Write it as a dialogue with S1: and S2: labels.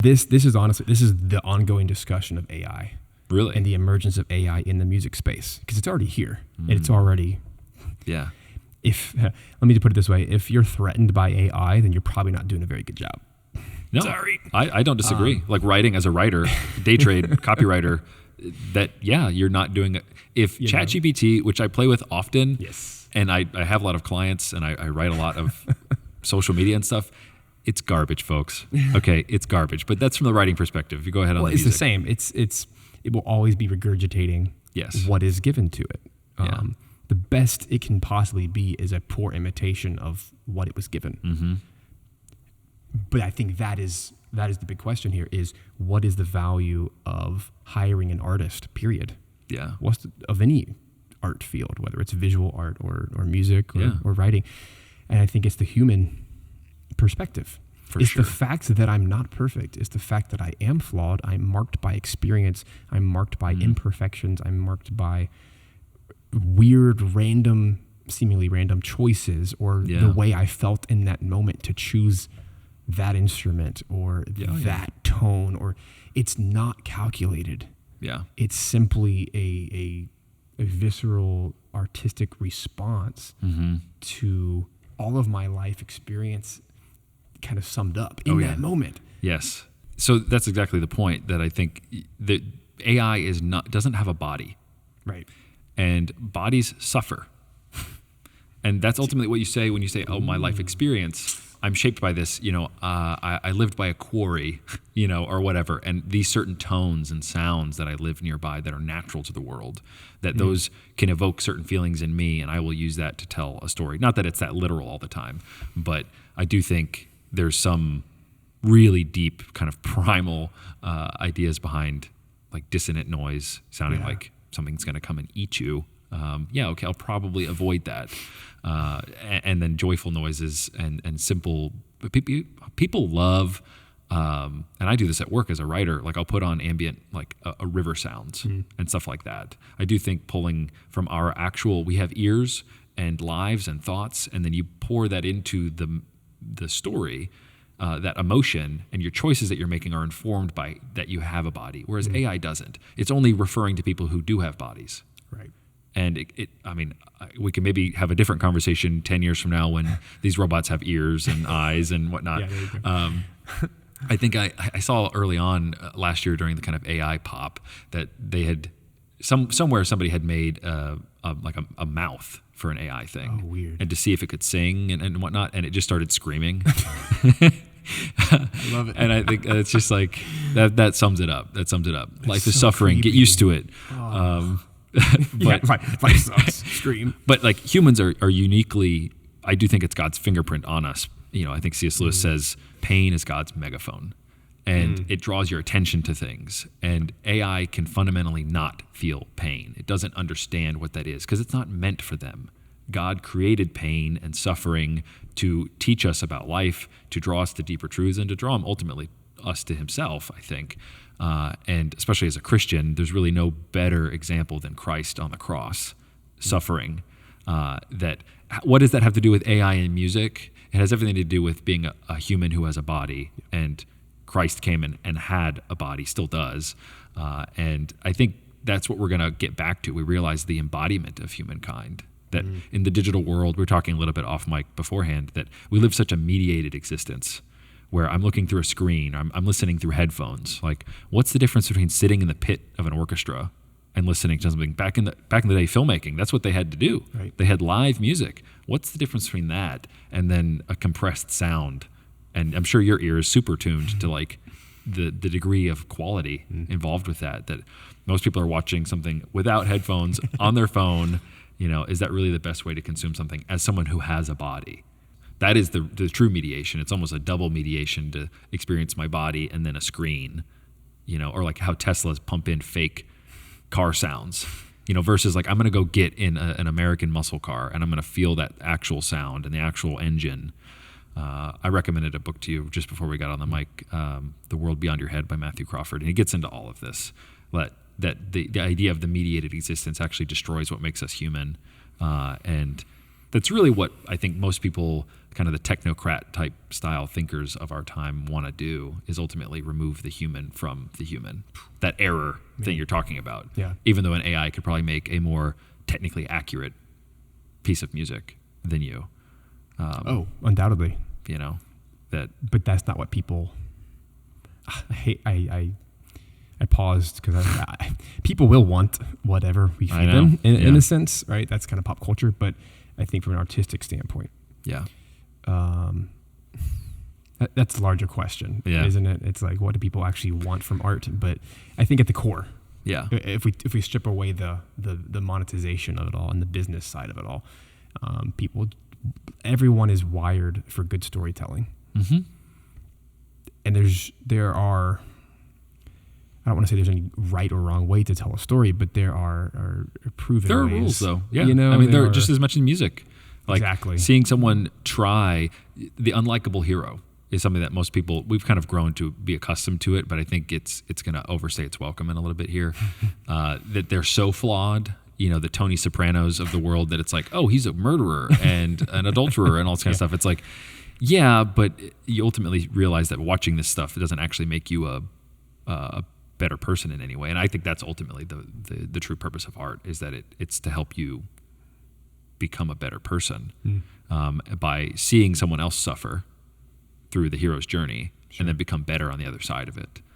S1: This is honestly, this is the ongoing discussion of AI.
S2: Really?
S1: And the emergence of AI in the music space, because it's already here. And it's already...
S2: Yeah.
S1: Let me put it this way. If you're threatened by AI, then you're probably not doing a very good job.
S2: No,
S1: Sorry.
S2: I don't disagree. Like writing as a writer, day trade, copywriter, you're not doing it. If ChatGPT, which I play with often,
S1: yes,
S2: and I have a lot of clients and I write a lot of social media and stuff, it's garbage, folks. Okay, it's garbage. But that's from the writing perspective. You go ahead on the
S1: music.
S2: music.
S1: The same. It will always be regurgitating what is given to it. The best it can possibly be is a poor imitation of what it was given.
S2: Mm-hmm.
S1: But I think that is the big question here: is what is the value of hiring an artist? Period.
S2: Yeah.
S1: Of any art field, whether it's visual art or music or writing, and I think it's the human perspective. It's the fact that I'm not perfect. It's the fact that I am flawed. I'm marked by experience. I'm marked by imperfections. I'm marked by weird, seemingly random choices, or the way I felt in that moment to choose that instrument or that tone, or it's not calculated.
S2: Yeah.
S1: It's simply a visceral artistic response to all of my life experience kind of summed up in that moment.
S2: Yes. So that's exactly the point, that I think that AI doesn't have a body.
S1: Right.
S2: And bodies suffer. And that's ultimately what you say when you say, oh, my life experience, I'm shaped by this, I lived by a quarry, or whatever. And these certain tones and sounds that I live nearby that are natural to the world, that those can evoke certain feelings in me, and I will use that to tell a story. Not that it's that literal all the time, but I do think there's some really deep kind of primal ideas behind like dissonant noise sounding like something's going to come and eat you. Okay, I'll probably avoid that. And then joyful noises and simple. People love, and I do this at work as a writer. Like I'll put on ambient, like a river sounds and stuff like that. I do think pulling from our we have ears and lives and thoughts, and then you pour that into the story. That emotion and your choices that you're making are informed by that you have a body, whereas AI doesn't. It's only referring to people who do have bodies.
S1: Right.
S2: And we can maybe have a different conversation 10 years from now when these robots have ears and eyes and whatnot. I think I saw early on last year during the kind of AI pop that they had somewhere somebody had made a mouth for an AI thing.
S1: Oh, weird.
S2: And to see if it could sing and whatnot, and it just started screaming.
S1: I love it.
S2: And I think it's just like that sums it up. Life is suffering.
S1: Creepy.
S2: Get used to it.
S1: Life sucks. Scream.
S2: But like humans are uniquely, I do think it's God's fingerprint on us. I think C.S. Lewis says pain is God's megaphone, and it draws your attention to things. And AI can fundamentally not feel pain. It doesn't understand what that is because it's not meant for them. God created pain and suffering to teach us about life, to draw us to deeper truths, and to draw ultimately us to himself, I think. And especially as a Christian, there's really no better example than Christ on the cross, suffering. What does that have to do with AI and music? It has everything to do with being a human who has a body, and Christ came and had a body, still does. And I think that's what we're going to get back to. We realize the embodiment of humankind. That in the digital world, we were talking a little bit off mic beforehand, that we live such a mediated existence where I'm looking through a screen, I'm listening through headphones. Like, what's the difference between sitting in the pit of an orchestra and listening to something? Back in the day, filmmaking, that's what they had to do.
S1: Right.
S2: They had live music. What's the difference between that and then a compressed sound? And I'm sure your ear is super tuned to like the degree of quality involved with that. That most people are watching something without headphones on their phone. Is that really the best way to consume something as someone who has a body? That is the true mediation. It's almost a double mediation to experience my body and then a screen, or like how Teslas pump in fake car sounds, versus like I'm going to go get in an American muscle car and I'm going to feel that actual sound and the actual engine. I recommended a book to you just before we got on the mic, The World Beyond Your Head by Matthew Crawford. And he gets into all of this, that the idea of the mediated existence actually destroys what makes us human. And That's really what I think most people, kind of the technocrat type style thinkers of our time, want to do, is ultimately remove the human from the human. That error thing you're talking about.
S1: Yeah.
S2: Even though an AI could probably make a more technically accurate piece of music than you.
S1: Undoubtedly.
S2: You know,
S1: but that's not what people. I paused because people will want whatever we feed them in a sense, right? That's kind of pop culture, but I think from an artistic standpoint, that's a larger question, isn't it? It's like, what do people actually want from art? But I think at the core, if we strip away the monetization of it all and the business side of it all, everyone is wired for good storytelling, and there are. I don't want to say there's any right or wrong way to tell a story, but there are proven
S2: There are
S1: ways.
S2: rules, though. Yeah.
S1: You know,
S2: I mean, there are just as much in music. Like
S1: exactly.
S2: Seeing someone try, the unlikable hero is something that most people, we've kind of grown to be accustomed to it, but I think it's going to overstay its welcome in a little bit here. That they're so flawed, you know, the Tony Sopranos of the world, that it's like, oh, he's a murderer and an adulterer and all this kind of stuff. It's like, yeah, but you ultimately realize that watching this stuff, it doesn't actually make you a better person in any way. And I think that's ultimately the true purpose of art, is that it's to help you become a better person by seeing someone else suffer through the hero's journey and then become better on the other side of it.